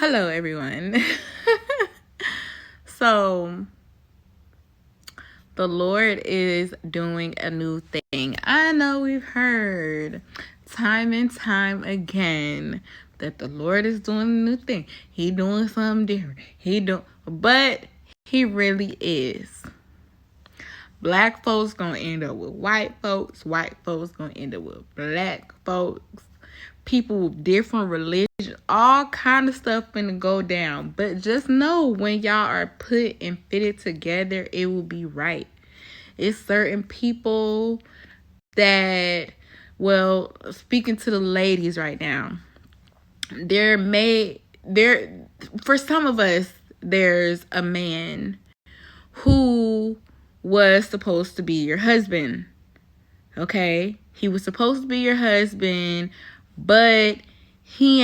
Hello, everyone. So, the Lord is doing a new thing. I know we've heard time and time again that the Lord is doing a new thing. He doing something different. But he really is. Black folks gonna end up with white folks. White folks gonna end up with black folks. People with different religions, all kind of stuff finna go down. But just know when y'all are put and fitted together, it will be right. It's certain people that, well, speaking to the ladies right now, for some of us, there's a man who was supposed to be your husband. Okay? He was supposed to be your husband, but he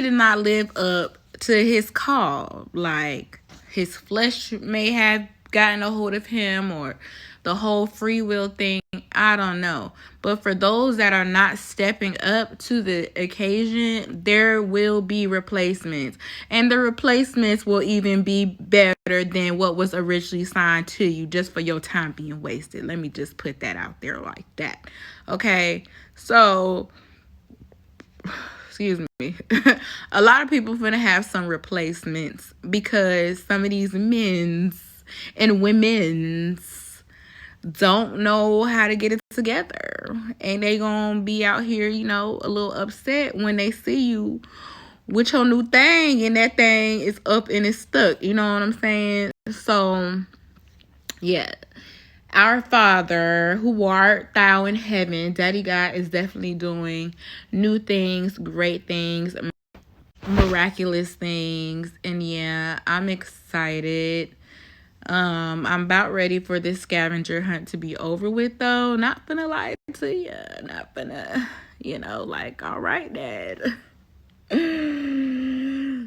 did not live up to his call. Like, his flesh may have gotten a hold of him, or the whole free will thing, I don't know. But for those that are not stepping up to the occasion, there will be replacements. And the replacements will even be better than what was originally signed to you, just for your time being wasted. Let me just put that out there like that. Okay? So, excuse me. A lot of people finna have some replacements because some of these men's and women's don't know how to get it together, and they gonna be out here, a little upset when they see you with your new thing and that thing is up and it's stuck. You know what I'm saying? So, yeah. Our Father, who art thou in heaven, Daddy God is definitely doing new things, great things, miraculous things. And yeah, I'm excited. I'm about ready for this scavenger hunt to be over with, though. Not gonna lie to you. Not gonna, all right, Dad.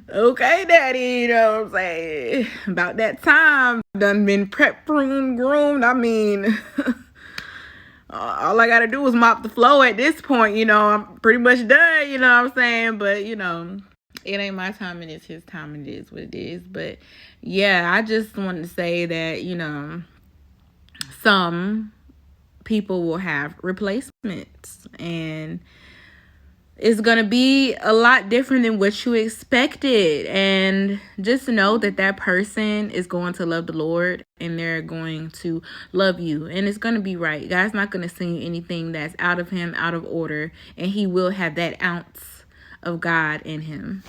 Okay, Daddy, you know what I'm saying? About that time, done been prepped, pruned, groomed. I mean, all I gotta do is mop the floor at this point, I'm pretty much done, you know what I'm saying? But, it ain't my time and it's his time and it is what it is. But, yeah, I just wanted to say that, some people will have replacements, and it's going to be a lot different than what you expected. And just know that that person is going to love the Lord, and they're going to love you. And it's going to be right. God's not going to send you anything that's out of him, out of order. And he will have that ounce of God in him.